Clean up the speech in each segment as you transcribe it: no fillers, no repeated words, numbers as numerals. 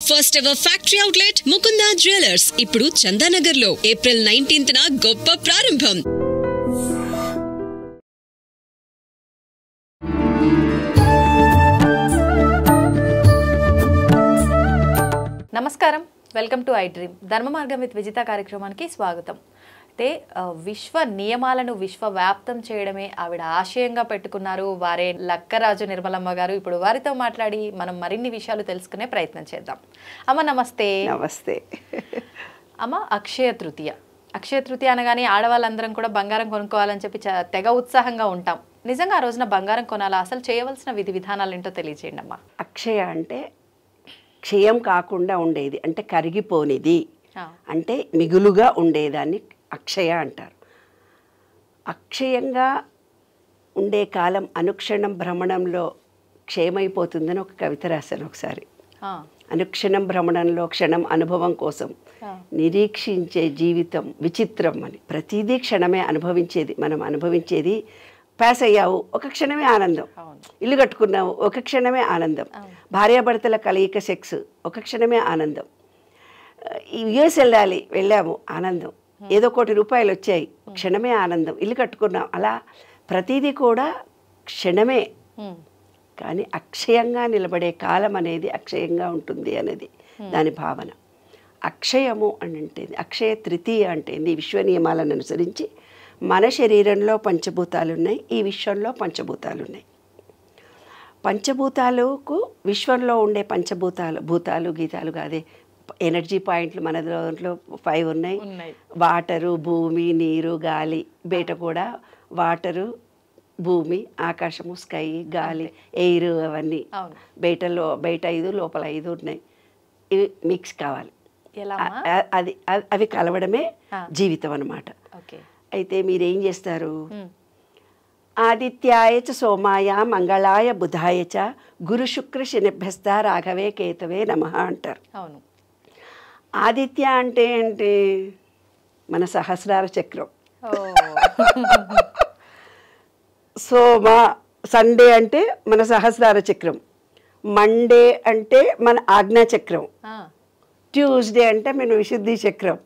First ever factory outlet Mukunda jewellers ఇప్పుడు చందానగర్ లో April 19th గొప్ప ప్రారంభం. నమస్కారం, వెల్కమ్ టు ఐ డ్రీమ్. ధర్మ మార్గం విత్ విజిత కార్యక్రమానికి స్వాగతం. అయితే విశ్వ నియమాలను విశ్వవ్యాప్తం చేయడమే ఆవిడ ఆశయంగా పెట్టుకున్నారు వారే లక్కరాజు నిర్మలమ్మ గారు. ఇప్పుడు వారితో మాట్లాడి మనం మరిన్ని విషయాలు తెలుసుకునే ప్రయత్నం చేద్దాం. అమ్మ నమస్తే. నమస్తే అమ్మ, అక్షయ తృతీయ. అక్షయ తృతీయ అనగానే ఆడవాళ్ళందరం కూడా బంగారం కొనుక్కోవాలని చెప్పి తెగ ఉత్సాహంగా ఉంటాం. నిజంగా ఆ రోజున బంగారం కొనాలా? అసలు చేయవలసిన విధి విధానాలు ఏంటో తెలియజేయండి అమ్మా. అక్షయ అంటే క్షయం కాకుండా ఉండేది, అంటే కరిగిపోనిది, అంటే మిగులుగా ఉండేదాన్ని అక్షయ అంటారు. అక్షయంగా ఉండే కాలం అనుక్షణం భ్రమణంలో క్షయమైపోతుందని ఒక కవిత రాశాను ఒకసారి. అనుక్షణం భ్రమణంలో క్షణం అనుభవం కోసం నిరీక్షించే జీవితం విచిత్రం అని. ప్రతిదీ క్షణమే అనుభవించేది. మనం అనుభవించేది పాస్ అయ్యావు ఒక క్షణమే ఆనందం, ఇల్లు కట్టుకున్నావు ఒక క్షణమే ఆనందం, భార్యాభర్తల కలయిక సెక్స్ ఒక క్షణమే ఆనందం, యుఎస్ వెళ్ళాము ఆనందం, ఏదో ₹1,00,00,000 వచ్చాయి క్షణమే ఆనందం, ఇల్లు కట్టుకున్నాం. అలా ప్రతిదీ కూడా క్షణమే. కానీ అక్షయంగా నిలబడే కాలం అనేది అక్షయంగా ఉంటుంది అనేది దాని భావన. అక్షయము అంటే అక్షయ తృతీయ అంటే విశ్వ నియమాలను అనుసరించి మన శరీరంలో పంచభూతాలు ఉన్నాయి, ఈ విశ్వంలో పంచభూతాలు ఉన్నాయి. పంచభూతాలకు విశ్వంలో ఉండే భూతాలు గీతాలు కాదే ఎనర్జీ పాయింట్లు మన దాంట్లో 5 ఉన్నాయి. వాటరు, భూమి, నీరు, గాలి. బయట కూడా వాటరు, భూమి, ఆకాశము, స్కై, గాలి, ఎయిర్, అవన్నీ బయట 5 లోపల 5 ఉన్నాయి. ఇవి మిక్స్ కావాలి. అవి కలవడమే జీవితం అన్నమాట. అయితే మీరేం చేస్తారు? ఆదిత్యాయ చ సోమాయ మంగళాయ బుధాయ చ గురు శుక్ర శనిభ్యస్త రాఘవే కేతవే నమః అంటారు. అవును. ఆదిత్య అంటే ఏంటి? మన సహస్రార చక్రం. సోమ సండే అంటే మన సహస్రార చక్రం. మండే అంటే మన ఆజ్ఞా చక్రం. ట్యూస్డే అంటే మన విశుద్ధి చక్రం.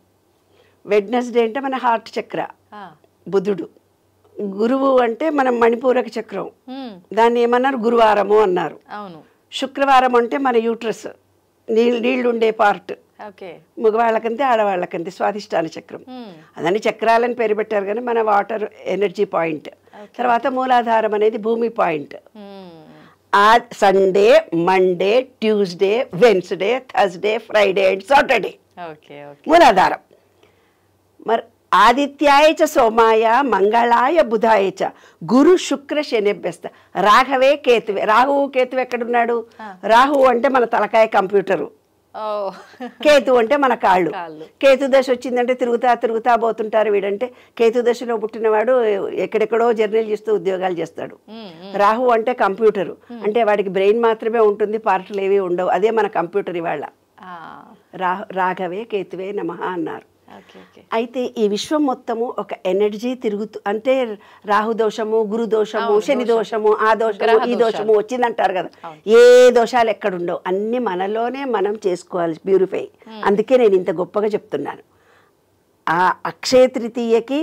వెడ్నెస్డే అంటే మన హార్ట్ చక్ర, బుధుడు. గురువు అంటే మన మణిపూరక చక్రం, దాన్ని ఏమన్నారు? గురువారము అన్నారు. శుక్రవారం అంటే మన యూట్రస్, నీళ్ళుండే పార్ట్. మగవాళ్ళకంతే ఆడవాళ్ళకంతే స్వాధిష్టాన చక్రం. అదని చక్రాలని పేరు పెట్టారు కానీ మన వాటర్ ఎనర్జీ పాయింట్. తర్వాత మూలాధారం అనేది భూమి point. Sunday, Monday, Tuesday, Wednesday, Thursday, Friday and Saturday మూలాధారం. మరి ఆదిత్యాయ చ సోమాయ మంగళాయ బుధాయ చ గురు శుక్ర శనిభ్యస్త రాఘవే కేతువే. రాహువు కేతువు ఎక్కడున్నాడు? రాహువు అంటే మన తలకాయ కంప్యూటరు, కేతు అంటే మన కాళ్ళు. కేతు దశ వచ్చిందంటే తిరుగుతా పోతుంటారు. వీడంటే కేతు దశలో పుట్టినవాడు ఎక్కడెక్కడో జర్నీలు చేస్తూ ఉద్యోగాలు చేస్తాడు. రాహు అంటే కంప్యూటరు, అంటే వాడికి బ్రెయిన్ మాత్రమే ఉంటుంది, పార్ట్లు ఏవి ఉండవు. అదే మన కంప్యూటర్. ఇవాళ రాఘవే కేతువే నమః అన్నారు. అయితే ఈ విశ్వం మొత్తము ఒక ఎనర్జీ తిరుగుతూ, అంటే రాహుదోషము, గురుదోషము, శని దోషము, ఆ దోషము, ఈ దోషము వచ్చిందంటారు కదా. ఏ దోషాలు ఎక్కడుండవు, అన్ని మనలోనే మనం చేసుకోవాలి, ప్యూరిఫై. అందుకే నేను ఇంత గొప్పగా చెప్తున్నాను. ఆ అక్షయ తృతీయకి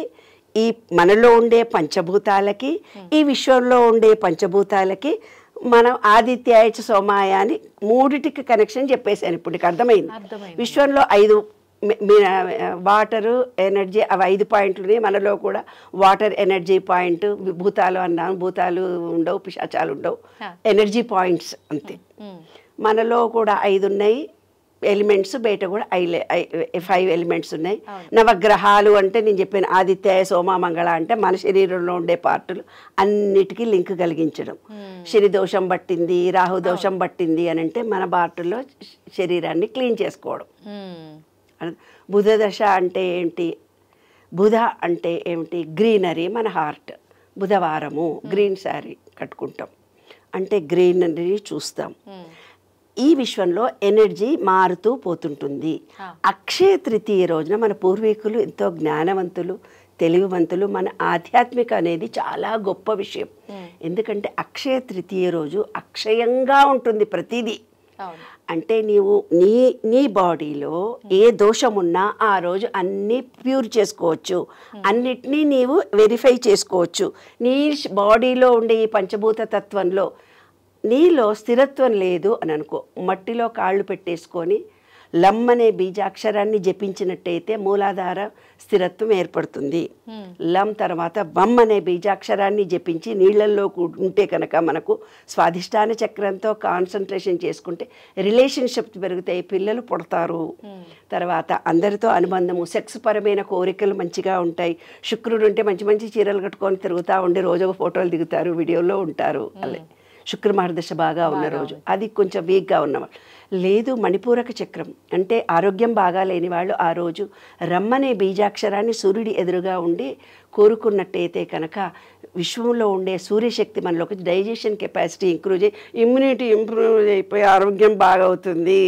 ఈ మనలో ఉండే పంచభూతాలకి, ఈ విశ్వంలో ఉండే పంచభూతాలకి మనం ఆదిత్యాయ చ సోమాయ అని మూడిటికి కనెక్షన్ చెప్పేశాను. ఇప్పుడు నీకు అర్థమైంది. విశ్వంలో 5 వాటరు, ఎనర్జీ, అవి 5 పాయింట్లు ఉన్నాయి. మనలో కూడా వాటర్ ఎనర్జీ పాయింట్. భూతాలు అన్నాను, భూతాలు ఉండవు, పిశాచాలు ఉండవు, ఎనర్జీ పాయింట్స్ అంతే. మనలో కూడా 5 ఉన్నాయి ఎలిమెంట్స్, బయట కూడా 5 ఎలిమెంట్స్ ఉన్నాయి. నవగ్రహాలు అంటే నేను చెప్పాను, ఆదిత్యాయ సోమ మంగళ అంటే మన శరీరంలో ఉండే పార్టులు అన్నిటికీ లింక్ కలిగించడం. శని దోషం పట్టింది, రాహు దోషం పట్టింది అని అంటే మన పార్టుల్లో శరీరాన్ని క్లీన్ చేసుకోవడం. బుధ దశ అంటే ఏంటి? బుధ అంటే ఏమిటి? గ్రీనరీ, మన హార్ట్. బుధవారము గ్రీన్ శారీ కట్టుకుంటాం, అంటే గ్రీనరీ చూస్తాం. ఈ విశ్వంలో ఎనర్జీ మారుతూ పోతుంటుంది. అక్షయ తృతీయ రోజున మన పూర్వీకులు ఎంతో జ్ఞానవంతులు, తెలివివంతులు. మన ఆధ్యాత్మిక అనేది చాలా గొప్ప విషయం. ఎందుకంటే అక్షయ తృతీయ రోజు అక్షయంగా ఉంటుంది ప్రతిదీ. అంటే నీవు నీ బాడీలో ఏ దోషం ఉన్నా ఆ రోజు అన్నీ ప్యూర్ చేసుకోవచ్చు, అన్నిటినీ నీవు వెరిఫై చేసుకోవచ్చు. నీ బాడీలో ఉండే ఈ పంచభూత తత్వంలో నీలో స్థిరత్వం లేదు అని అనుకో, మట్టిలో కాళ్ళు పెట్టేసుకొని లం అనే బీజాక్షరాన్ని జపించినట్టయితే మూలాధార స్థిరత్వం ఏర్పడుతుంది. లం తర్వాత బమ్ అనే బీజాక్షరాన్ని జపించి నీళ్ళల్లో ఉంటే కనుక మనకు స్వాధిష్టాన చక్రంతో కాన్సన్ట్రేషన్ చేసుకుంటే రిలేషన్షిప్ పెరుగుతాయి, పిల్లలు పుడతారు. తర్వాత అందరితో అనుబంధము, సెక్స్ పరమైన కోరికలు మంచిగా ఉంటాయి. శుక్రుడు ఉంటే మంచి మంచి చీరలు కట్టుకొని తిరుగుతూ ఉండి రోజు ఫోటోలు దిగుతారు, వీడియోలో ఉంటారు. అలా శుక్రమార్గదశ బాగా ఉన్న రోజు, అది కొంచెం వీక్గా ఉన్నవాళ్ళు. లేదు మణిపూరక చక్రం అంటే ఆరోగ్యం బాగా లేని వాళ్ళు ఆ రోజు రమ్మనే బీజాక్షరాన్ని సూర్యుడి ఎదురుగా ఉండి కోరుకున్నట్టయితే కనుక విశ్వంలో ఉండే సూర్యశక్తి మనలోకి డైజెషన్ కెపాసిటీ ఇంప్రూవ్ చేయి, ఇమ్యూనిటీ ఇంప్రూవ్ అయిపోయి ఆరోగ్యం బాగా అవుతుంది.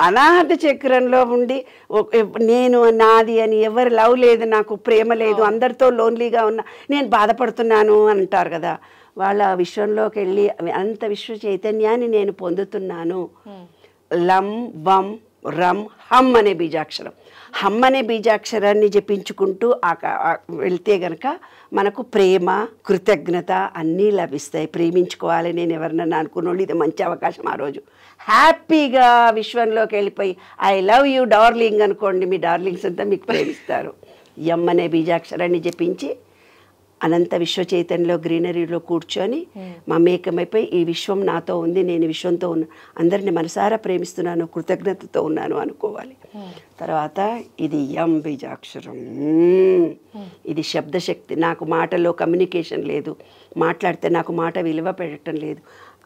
అనాహత చక్రంలో ఉండి నేను నాది అని ఎవరు లవ్ లేదు, నాకు ప్రేమ లేదు, అందరితో లోన్లీగా ఉన్నా, నేను బాధపడుతున్నాను అంటారు కదా, వాళ్ళ విశ్వంలోకి వెళ్ళి అంత విశ్వ చైతన్యాన్ని నేను పొందుతున్నాను. లం వం రం హమ్ అనే బీజాక్షరం, హమ్ అనే బీజాక్షరాన్ని జపించుకుంటూ వెళ్తే గనక మనకు ప్రేమ కృతజ్ఞత అన్నీ లభిస్తాయి. ప్రేమించుకోవాలి నేను ఎవరినన్నా అనుకున్నోళ్ళు ఇది మంచి అవకాశం. ఆ రోజు హ్యాపీగా విశ్వంలోకి వెళ్ళిపోయి ఐ లవ్ యూ డార్లింగ్ అనుకోండి, మీ డార్లింగ్స్ అంతా మీకు ప్రేమిస్తారు. ఎం అనే బీజాక్షరాన్ని జపించి అనంత విశ్వ చైతన్యంలో గ్రీనరీలో కూర్చొని మమేకమైపోయి ఈ విశ్వం నాతో ఉంది, నేను విశ్వంతో ఉన్నా, అందరిని మనసారా ప్రేమిస్తున్నాను, కృతజ్ఞతతో ఉన్నాను అనుకోవాలి. తర్వాత ఇది యం బీజాక్షరం, ఇది శబ్దశక్తి. నాకు మాటలో కమ్యూనికేషన్ లేదు, మాట్లాడితే నాకు మాట విలువ పెట్టడం లేదు.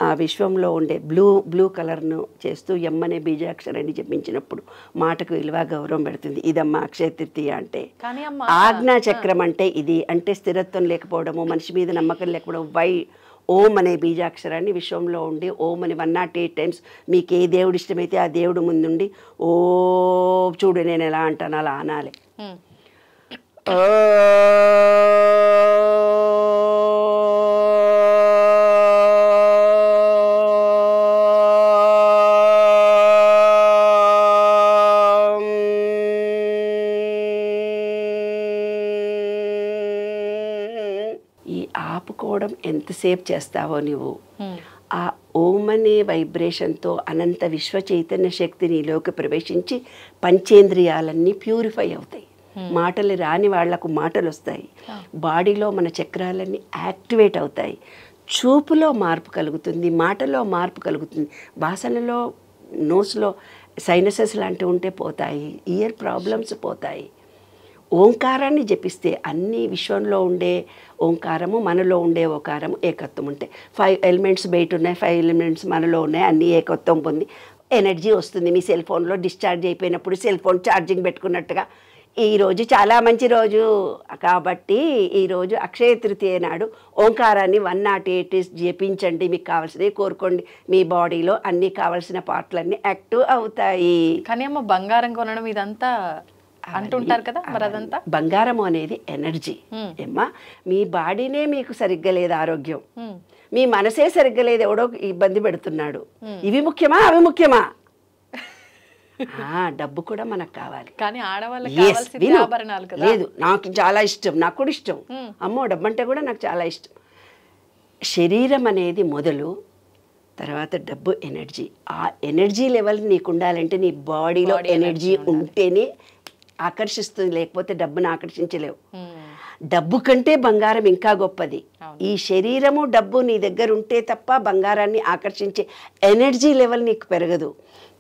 ఆ విశ్వంలో ఉండే బ్లూ కలర్ను చేస్తూ ఎమ్మనే బీజాక్షరాన్ని జపించినప్పుడు మాటకు విలువ గౌరవం పెడుతుంది. ఇదమ్మా అక్షయ తృతీయ అంటే. ఆజ్ఞా చక్రం అంటే ఇది, అంటే స్థిరత్వం లేకపోవడము, మనిషి మీద నమ్మకం లేకపోవడం. ఓం అనే బీజాక్షరాన్ని విశ్వంలో ఉండి ఓం అని 108 times మీకు ఏ దేవుడు ఇష్టమైతే ఆ దేవుడు ముందుండి ఓ చూడు నేను ఎలా అంటాను అలా అనాలి. ఆపుకోవడం ఎంతసేపు చేస్తావో నువ్వు, ఆ ఓం అనే వైబ్రేషన్తో అనంత విశ్వ చైతన్య శక్తి నీలోకి ప్రవేశించి పంచేంద్రియాలన్నీ ప్యూరిఫై అవుతాయి. మాటలు రాని వాళ్లకు మాటలు వస్తాయి, బాడీలో మన చక్రాలన్నీ యాక్టివేట్ అవుతాయి, చూపులో మార్పు కలుగుతుంది, మాటలో మార్పు కలుగుతుంది, వాసనలో నోస్లో సైనసెస్ లాంటివి ఉంటే పోతాయి, ఇయర్ ప్రాబ్లమ్స్ పోతాయి. ఓంకారాన్ని జపిస్తే అన్ని విశ్వంలో ఉండే ఓంకారము మనలో ఉండే ఓంకారము ఏకత్వం ఉంటాయి. 5 elements బయట ఉన్నాయి, 5 elements మనలో ఉన్నాయి, అన్నీ ఏకత్వం పొంది ఎనర్జీ వస్తుంది. మీ సెల్ ఫోన్లో డిశ్చార్జ్ అయిపోయినప్పుడు సెల్ ఫోన్ ఛార్జింగ్ పెట్టుకున్నట్టుగా ఈరోజు చాలా మంచి రోజు కాబట్టి ఈరోజు అక్షయ తృతీయ నాడు ఓంకారాన్ని 108 జపించండి, మీకు కావాల్సినవి కోరుకోండి, మీ బాడీలో అన్నీ కావాల్సిన పార్ట్లన్నీ యాక్టివ్ అవుతాయి. కానీ అమ్మ బంగారం కొనడం ఇదంతా అంటుంటారు కదా, మరి అదంతా బంగారము అనేది ఎనర్జీ. ఏమ్మా మీ బాడీనే మీకు సరిగ్గా లేదు ఆరోగ్యం, మీ మనసే సరిగ్గా లేదు, ఎవడో ఇబ్బంది పెడుతున్నాడు, ఇవి ముఖ్యమా అవి ముఖ్యమా? డబ్బు కూడా మనకు కావాలి, కానీ ఆడవాళ్ళకి లేదు. నాకు చాలా ఇష్టం, నాకు కూడా ఇష్టం, అమ్మో డబ్బు అంటే కూడా నాకు చాలా ఇష్టం. శరీరం అనేది మొదలు, తర్వాత డబ్బు ఎనర్జీ. ఆ ఎనర్జీ లెవెల్ నీకు ఉండాలంటే నీ బాడీలో ఎనర్జీ ఉంటేనే ఆకర్షిస్తుంది, లేకపోతే డబ్బును ఆకర్షించలేవు. డబ్బు కంటే బంగారం ఇంకా గొప్పది. ఈ శరీరము డబ్బు నీ దగ్గర ఉంటే తప్ప బంగారాన్ని ఆకర్షించే ఎనర్జీ లెవెల్ నీకు పెరగదు.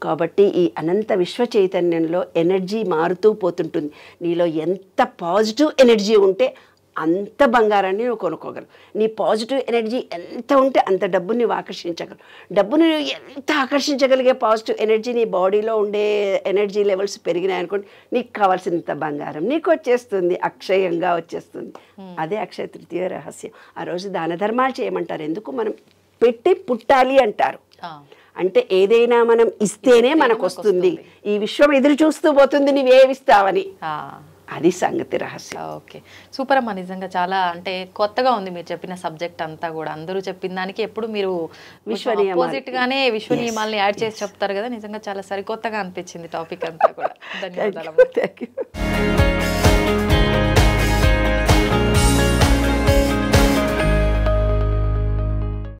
కాబట్టి ఈ అనంత విశ్వ చైతన్యంలో ఎనర్జీ మారుతూ పోతుంటుంది. నీలో ఎంత పాజిటివ్ ఎనర్జీ ఉంటే అంత బంగారాన్ని నువ్వు కొనుక్కోగలవు. నీ పాజిటివ్ ఎనర్జీ ఎంత ఉంటే అంత డబ్బుని నువ్వు ఆకర్షించగలవు. డబ్బుని ఎంత ఆకర్షించగలిగే పాజిటివ్ ఎనర్జీ నీ బాడీలో ఉండే ఎనర్జీ లెవెల్స్ పెరిగినాయనుకోండి, నీకు కావాల్సినంత బంగారం నీకు వచ్చేస్తుంది, అక్షయంగా వచ్చేస్తుంది. అదే అక్షయ తృతీయ రహస్యం. ఆ రోజు దాన ధర్మాలు చేయమంటారు. ఎందుకు? మనం పెట్టి పుట్టాలి అంటారు. అంటే ఏదైనా మనం ఇస్తేనే మనకు వస్తుంది. ఈ విశ్వం ఎదురు చూస్తూ పోతుంది నువ్వేమిస్తావని. అది సంగతి రహస్యం. ఓకే, సూపర్ అమ్మా. నిజంగా చాలా అంటే కొత్తగా ఉంది మీరు చెప్పిన సబ్జెక్ట్ అంతా కూడా. అందరూ చెప్పిన దానికి ఎప్పుడు మీరు ఆపోజిట్ గానే విశ్వ నియమాలని యాడ్ చేసి చెప్తారు కదా, నిజంగా చాలా సరికొత్తగా అనిపించింది టాపిక్ అంతా కూడా. ధన్యవాదాలు. Thank you.